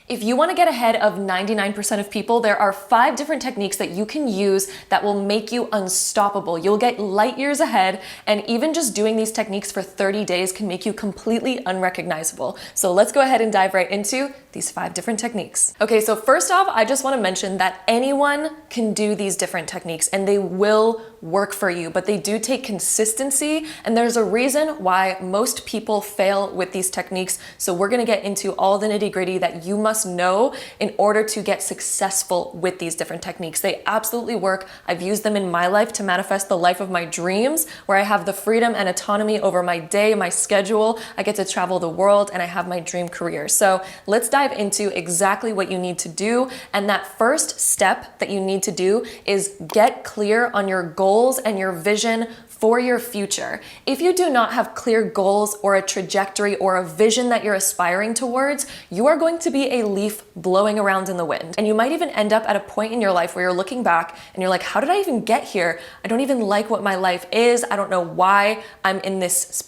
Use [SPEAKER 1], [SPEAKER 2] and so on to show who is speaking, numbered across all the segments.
[SPEAKER 1] If you want to get ahead of 99% of people, there are 5 different techniques that you can use that will make you unstoppable. You'll get light years ahead, and even just doing these techniques for 30 days can make you completely unrecognizable. So let's go ahead and dive right into these 5 different techniques. Okay, so first off, I just want to mention that anyone can do these different techniques and they will work for you, but they do take consistency, and there's a reason why most people fail with these techniques. So we're going to get into all the nitty-gritty that you must know in order to get successful with these different techniques. They absolutely work. I've used them in my life to manifest the life of my dreams, where I have the freedom and autonomy over my day, my schedule. I get to travel the world and I have my dream career. So let's dive into exactly what you need to do. And that first step that you need to do is get clear on your goals and your vision for your future. If you do not have clear goals or a trajectory or a vision that you're aspiring towards, you are going to be a leaf blowing around in the wind. And you might even end up at a point in your life where you're looking back and you're like, how did I even get here? I don't even like what my life is. I don't know why I'm in this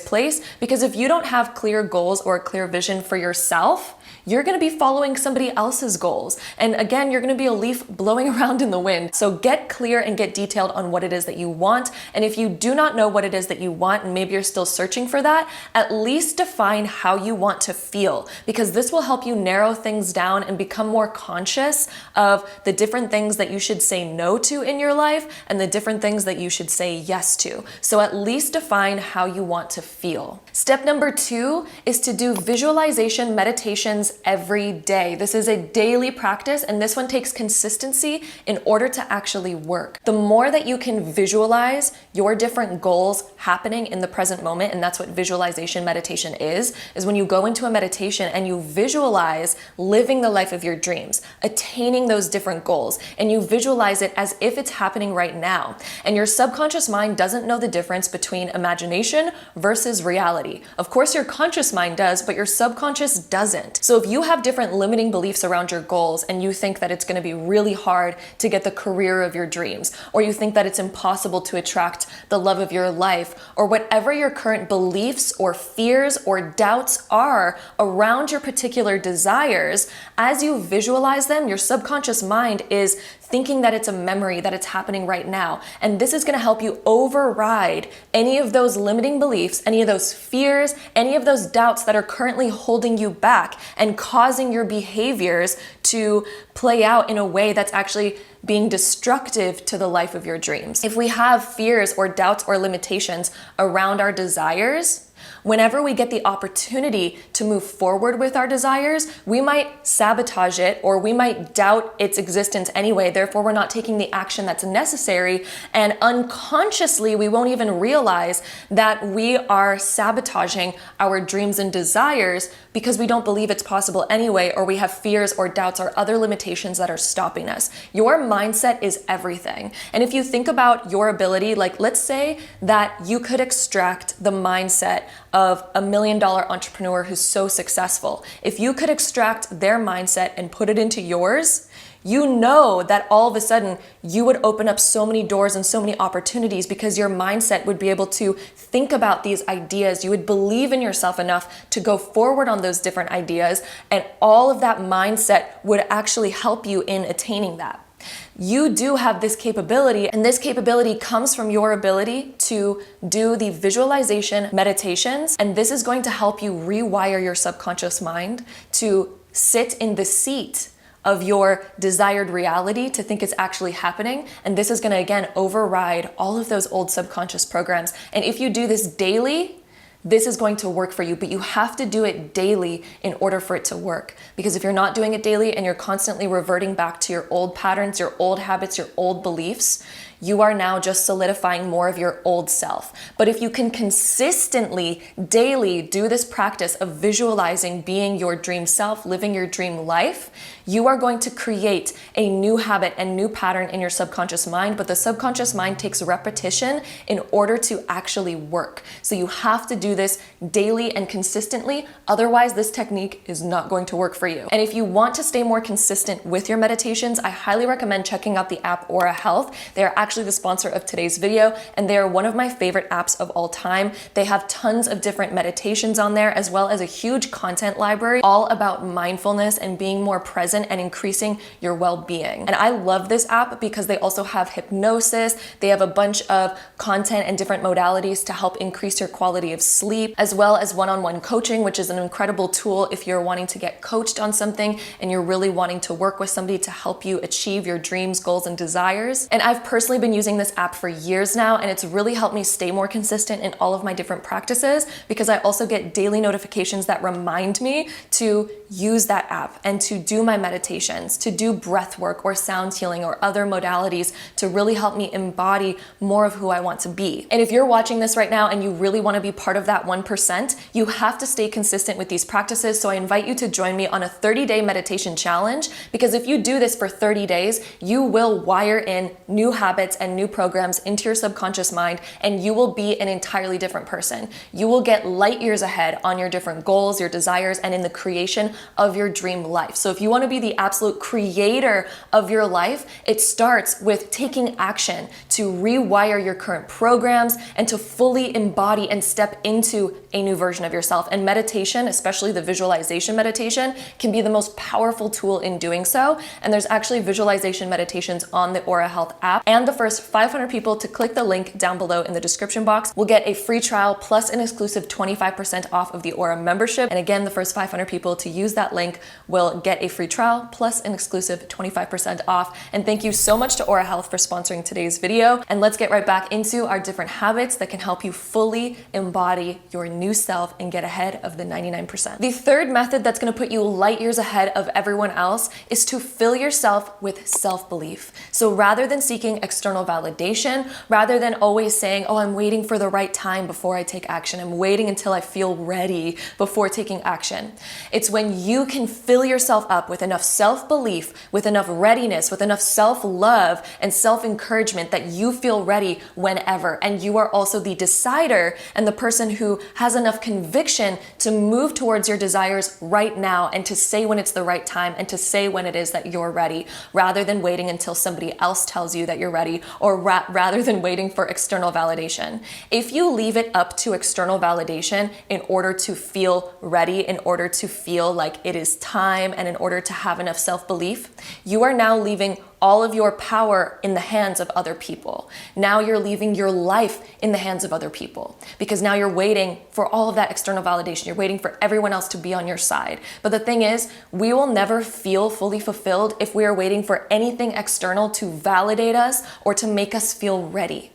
[SPEAKER 1] place. Because if you don't have clear goals or a clear vision for yourself, you're going to be following somebody else's goals. And again, you're going to be a leaf blowing around in the wind. So get clear and get detailed on what it is that you want. And if you do not know what it is that you want, and maybe you're still searching for that, at least define how you want to feel, because this will help you narrow things down and become more conscious of the different things that you should say no to in your life and the different things that you should say yes to. So at least define how you want to feel. Step number 2 is to do visualization meditations every day. This is a daily practice, and this one takes consistency in order to actually work. The more that you can visualize your different goals happening in the present moment, and that's what visualization meditation is when you go into a meditation and you visualize living the life of your dreams, attaining those different goals, and you visualize it as if it's happening right now. And your subconscious mind doesn't know the difference between imagination versus reality. Of course, your conscious mind does, but your subconscious doesn't. So if you have different limiting beliefs around your goals and you think that it's going to be really hard to get the career of your dreams, or you think that it's impossible to attract the love of your life, or whatever your current beliefs or fears or doubts are around your particular desires, as you visualize them, your subconscious mind is thinking that it's a memory, that it's happening right now. And this is going to help you override any of those limiting beliefs, any of those fears, any of those doubts that are currently holding you back and causing your behaviors to play out in a way that's actually being destructive to the life of your dreams. If we have fears or doubts or limitations around our desires, whenever we get the opportunity to move forward with our desires, we might sabotage it, or we might doubt its existence anyway. Therefore, we're not taking the action that's necessary. And unconsciously, we won't even realize that we are sabotaging our dreams and desires because we don't believe it's possible anyway, or we have fears or doubts or other limitations that are stopping us. Your mindset is everything. And if you think about your ability, like let's say that you could extract the mindset of $1 million entrepreneur who's so successful. If you could extract their mindset and put it into yours, you know that all of a sudden you would open up so many doors and so many opportunities, because your mindset would be able to think about these ideas. You would believe in yourself enough to go forward on those different ideas, and all of that mindset would actually help you in attaining that. You do have this capability, and this capability comes from your ability to do the visualization meditations, and this is going to help you rewire your subconscious mind to sit in the seat of your desired reality, to think it's actually happening. And this is going to, again, override all of those old subconscious programs. And if you do this daily, this is going to work for you, but you have to do it daily in order for it to work. Because if you're not doing it daily and you're constantly reverting back to your old patterns, your old habits, your old beliefs, you are now just solidifying more of your old self. But if you can consistently, daily do this practice of visualizing being your dream self, living your dream life, you are going to create a new habit and new pattern in your subconscious mind. But the subconscious mind takes repetition in order to actually work. So you have to do this daily and consistently. Otherwise, this technique is not going to work for you. And if you want to stay more consistent with your meditations, I highly recommend checking out the app Aura Health. They're actually actually the sponsor of today's video, and they are one of my favorite apps of all time. They have tons of different meditations on there, as well as a huge content library all about mindfulness and being more present and increasing your well-being. And I love this app because they also have hypnosis. They have a bunch of content and different modalities to help increase your quality of sleep, as well as one-on-one coaching, which is an incredible tool if you're wanting to get coached on something and you're really wanting to work with somebody to help you achieve your dreams, goals, and desires. And I've personally been using this app for years now, and it's really helped me stay more consistent in all of my different practices because I also get daily notifications that remind me to use that app and to do my meditations, to do breath work or sound healing or other modalities to really help me embody more of who I want to be. And if you're watching this right now and you really want to be part of that 1%, you have to stay consistent with these practices. So I invite you to join me on a 30-day meditation challenge, because if you do this for 30 days, you will wire in new habits and new programs into your subconscious mind, and you will be an entirely different person. You will get light years ahead on your different goals, your desires, and in the creation of your dream life. So if you want to be the absolute creator of your life, it starts with taking action to rewire your current programs and to fully embody and step into a new version of yourself. And meditation, especially the visualization meditation, can be the most powerful tool in doing so. And there's actually visualization meditations on the Aura Health app. And the first 500 people to click the link down below in the description box will get a free trial plus an exclusive 25% off of the Aura membership. And again, the first 500 people to use that link will get a free trial plus an exclusive 25% off. And thank you so much to Aura Health for sponsoring today's video. And let's get right back into our different habits that can help you fully embody your new self and get ahead of the 99%. The third method that's going to put you light years ahead of everyone else is to fill yourself with self-belief. So rather than seeking external validation, rather than always saying, oh, I'm waiting for the right time before I take action, I'm waiting until I feel ready before taking action. It's when you can fill yourself up with enough self-belief, with enough readiness, with enough self-love and self-encouragement that you feel ready whenever. And you are also the decider and the person who has enough conviction to move towards your desires right now and to say when it's the right time and to say when it is that you're ready, rather than waiting until somebody else tells you that you're ready, or rather than waiting for external validation. If you leave it up to external validation in order to feel ready, in order to feel like it is time, and in order to have enough self-belief, you are now leaving all of your power in the hands of other people. Now you're leaving your life in the hands of other people, because now you're waiting for all of that external validation. You're waiting for everyone else to be on your side. But the thing is, we will never feel fully fulfilled if we are waiting for anything external to validate us or to make us feel ready.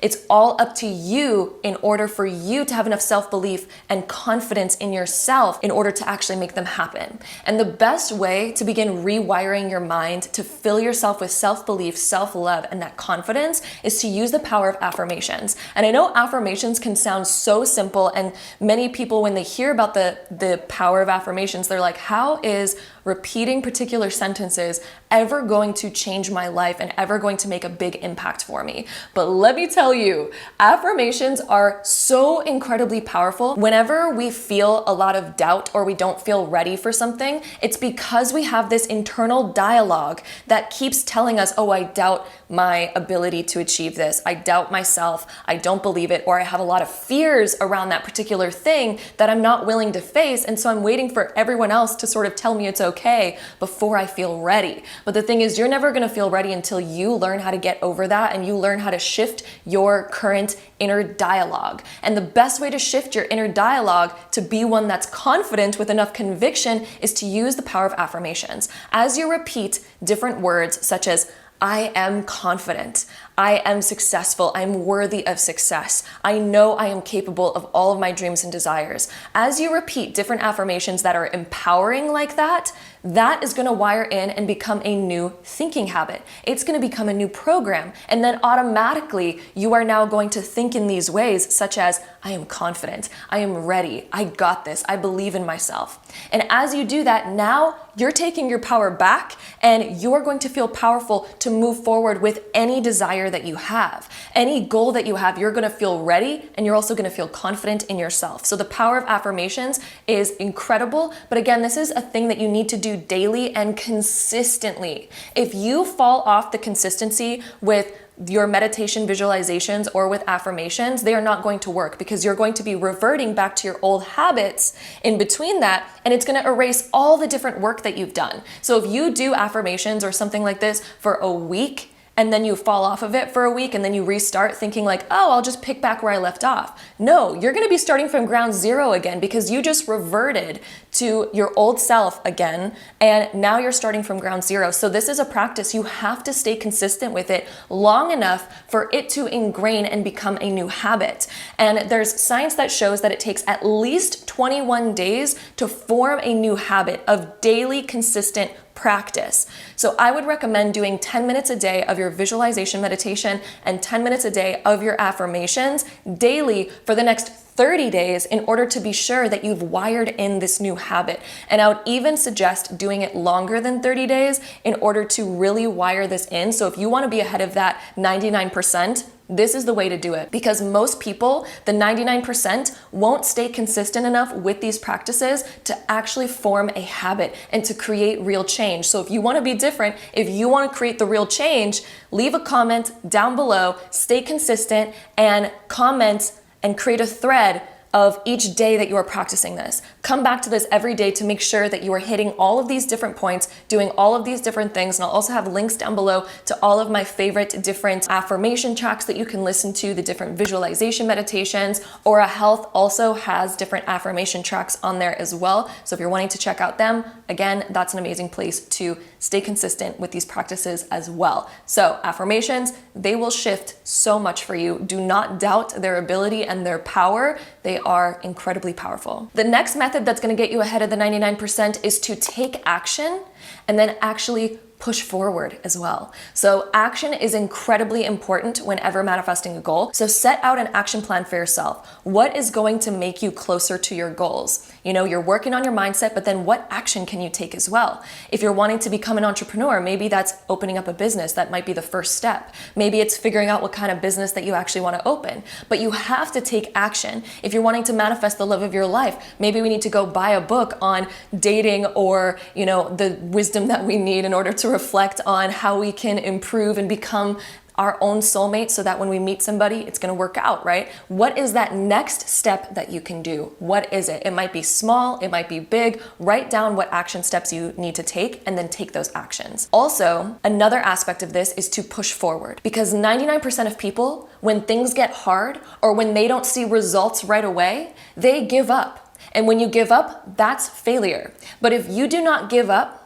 [SPEAKER 1] It's all up to you in order for you to have enough self-belief and confidence in yourself in order to actually make them happen. And the best way to begin rewiring your mind to fill yourself with self-belief, self-love, and that confidence is to use the power of affirmations. And I know affirmations can sound so simple, and many people, when they hear about the power of affirmations, they're like, how is repeating particular sentences ever going to change my life and ever going to make a big impact for me? But let me tell you, affirmations are so incredibly powerful. Whenever we feel a lot of doubt or we don't feel ready for something, it's because we have this internal dialogue that keeps telling us, oh, I doubt my ability to achieve this. I doubt myself. I don't believe it. Or I have a lot of fears around that particular thing that I'm not willing to face. And so I'm waiting for everyone else to sort of tell me it's okay before I feel ready. But the thing is, you're never going to feel ready until you learn how to get over that and you learn how to shift your current inner dialogue. And the best way to shift your inner dialogue to be one that's confident with enough conviction is to use the power of affirmations. As you repeat different words such as, I am confident, I am successful, I'm worthy of success, I know I am capable of all of my dreams and desires. As you repeat different affirmations that are empowering like that, that is going to wire in and become a new thinking habit. It's going to become a new program. And then automatically you are now going to think in these ways such as, I am confident, I am ready, I got this, I believe in myself. And as you do that, now you're taking your power back and you're going to feel powerful to move forward with any desire that you have. Any goal that you have, you're going to feel ready and you're also going to feel confident in yourself. So the power of affirmations is incredible. But again, this is a thing that you need to do daily and consistently. If you fall off the consistency with your meditation visualizations or with affirmations, they are not going to work because you're going to be reverting back to your old habits in between that, and it's going to erase all the different work that you've done. So if you do affirmations or something like this for a week, and then you fall off of it for a week and then you restart thinking like, oh, I'll just pick back where I left off. No, you're gonna be starting from ground zero again because you just reverted to your old self again, and now you're starting from ground zero. So this is a practice. You have to stay consistent with it long enough for it to ingrain and become a new habit. And there's science that shows that it takes at least 21 days to form a new habit of daily consistent practice. So I would recommend doing 10 minutes a day of your visualization meditation and 10 minutes a day of your affirmations daily for the next 30 days in order to be sure that you've wired in this new habit. And I would even suggest doing it longer than 30 days in order to really wire this in. So if you want to be ahead of that 99%, this is the way to do it, because most people, the 99%, won't stay consistent enough with these practices to actually form a habit and to create real change. So if you want to be different, if you want to create the real change, leave a comment down below, stay consistent, and comment and create a thread of each day that you are practicing this. Come back to this every day to make sure that you are hitting all of these different points, doing all of these different things. And I'll also have links down below to all of my favorite different affirmation tracks that you can listen to, the different visualization meditations. Aura Health also has different affirmation tracks on there as well. So if you're wanting to check out them, again, that's an amazing place to stay consistent with these practices as well. So affirmations, they will shift so much for you. Do not doubt their ability and their power. They are incredibly powerful. The next method that's going to get you ahead of the 99% is to take action and then actually push forward as well. So action is incredibly important whenever manifesting a goal. So set out an action plan for yourself. What is going to make you closer to your goals? You know, you're working on your mindset, but then what action can you take as well? If you're wanting to become an entrepreneur, maybe that's opening up a business. That might be the first step. Maybe it's figuring out what kind of business that you actually want to open, but you have to take action. If you're wanting to manifest the love of your life, maybe we need to go buy a book on dating or, you know, the wisdom that we need in order to reflect on how we can improve and become our own soulmate so that when we meet somebody, it's going to work out, right? What is that next step that you can do? What is it? It might be small, it might be big. Write down what action steps you need to take and then take those actions. Also, another aspect of this is to push forward, because 99% of people, when things get hard or when they don't see results right away, they give up. And when you give up, that's failure. But if you do not give up,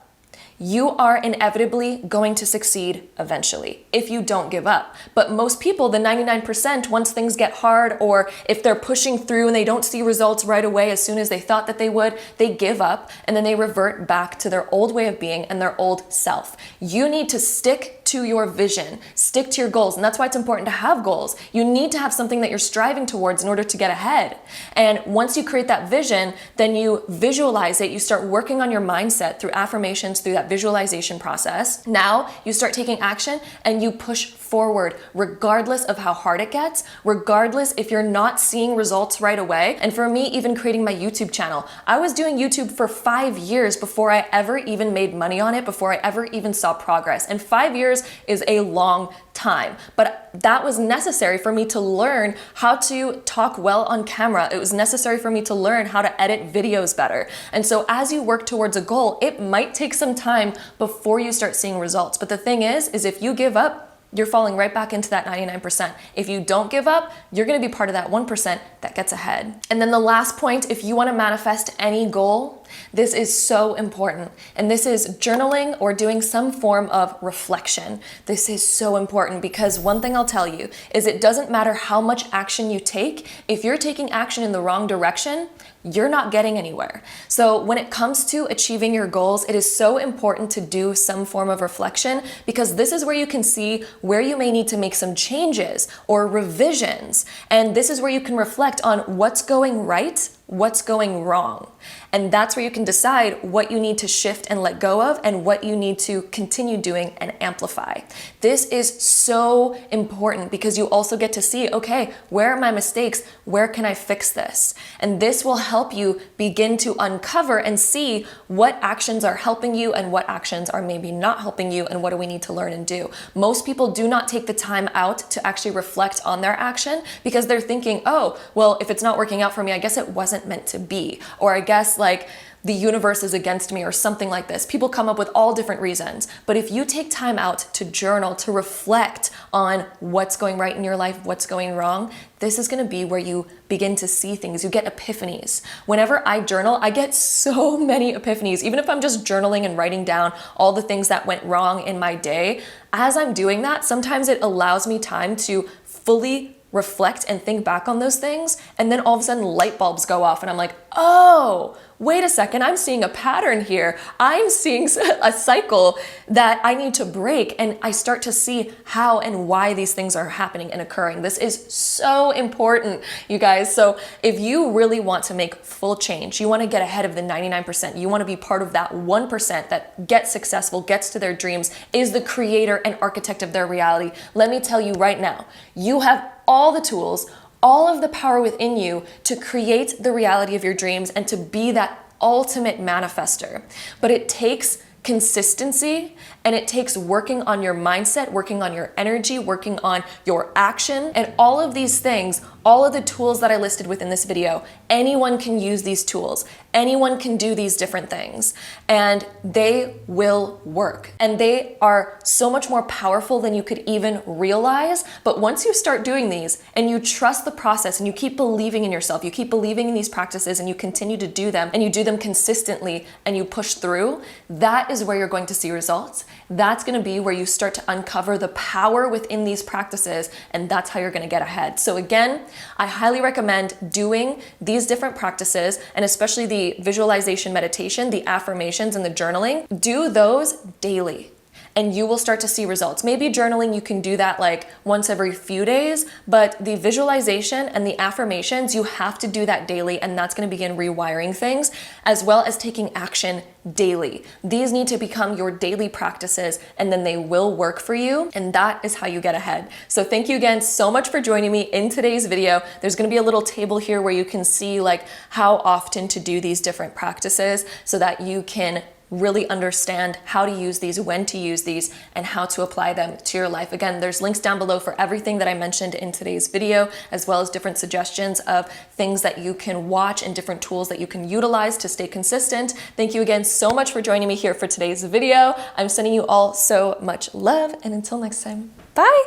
[SPEAKER 1] you are inevitably going to succeed eventually if you don't give up. But most people, the 99%, once things get hard or if they're pushing through and they don't see results right away as soon as they thought that they would, they give up and then they revert back to their old way of being and their old self. You need to stick to your vision, stick to your goals. And that's why it's important to have goals. You need to have something that you're striving towards in order to get ahead. And once you create that vision, then you visualize it. You start working on your mindset through affirmations, through that visualization process. Now you start taking action and you push forward, regardless of how hard it gets, regardless if you're not seeing results right away. And for me, even creating my YouTube channel, I was doing YouTube for 5 years before I ever even made money on it, before I ever even saw progress. And 5 years is a long time, but that was necessary for me to learn how to talk well on camera. It was necessary for me to learn how to edit videos better. And so as you work towards a goal, it might take some time before you start seeing results. But the thing is if you give up, you're falling right back into that 99%. If you don't give up, you're gonna be part of that 1% that gets ahead. And then the last point, if you wanna manifest any goal, this is so important. And this is journaling or doing some form of reflection. This is so important because one thing I'll tell you is it doesn't matter how much action you take. If you're taking action in the wrong direction, you're not getting anywhere. So when it comes to achieving your goals, it is so important to do some form of reflection, because this is where you can see where you may need to make some changes or revisions. And this is where you can reflect on what's going right what's going wrong. And that's where you can decide what you need to shift and let go of and what you need to continue doing and amplify. This is so important because you also get to see, okay, where are my mistakes? Where can I fix this? And this will help you begin to uncover and see what actions are helping you and what actions are maybe not helping you and what do we need to learn and do. Most people do not take the time out to actually reflect on their action because they're thinking, oh, well, if it's not working out for me, I guess it wasn't meant to be. Or I guess like the universe is against me or something like this. People come up with all different reasons. But if you take time out to journal, to reflect on what's going right in your life, what's going wrong, this is gonna be where you begin to see things. You get epiphanies. Whenever I journal, I get so many epiphanies. Even if I'm just journaling and writing down all the things that went wrong in my day, as I'm doing that, sometimes it allows me time to fully reflect and think back on those things, and then all of a sudden light bulbs go off and I'm like, oh, wait a second, I'm seeing a pattern here. I'm seeing a cycle that I need to break, and I start to see how and why these things are happening and occurring. This is so important, you guys. So if you really want to make full change, you want to get ahead of the 99%, you want to be part of that 1% that gets successful, gets to their dreams, is the creator and architect of their reality, let me tell you right now, you have all the tools, all of the power within you to create the reality of your dreams and to be that ultimate manifester. But it takes consistency, and it takes working on your mindset, working on your energy, working on your action, and all of these things, all of the tools that I listed within this video. Anyone can use these tools. Anyone can do these different things, and they will work. And they are so much more powerful than you could even realize. But once you start doing these and you trust the process and you keep believing in yourself, you keep believing in these practices and you continue to do them and you do them consistently and you push through, that is where you're going to see results. That's going to be where you start to uncover the power within these practices, and that's how you're going to get ahead. So again, I highly recommend doing these different practices, and especially the visualization meditation, the affirmations, and the journaling. Do those daily, and you will start to see results. Maybe journaling, you can do that like once every few days, but the visualization and the affirmations, you have to do that daily, and that's gonna begin rewiring things, as well as taking action daily. These need to become your daily practices, and then they will work for you, and that is how you get ahead. So thank you again so much for joining me in today's video. There's gonna be a little table here where you can see like how often to do these different practices so that you can really understand how to use these, when to use these, and how to apply them to your life. Again, there's links down below for everything that I mentioned in today's video, as well as different suggestions of things that you can watch and different tools that you can utilize to stay consistent. Thank you again so much for joining me here for today's video. I'm sending you all so much love, and until next time, bye!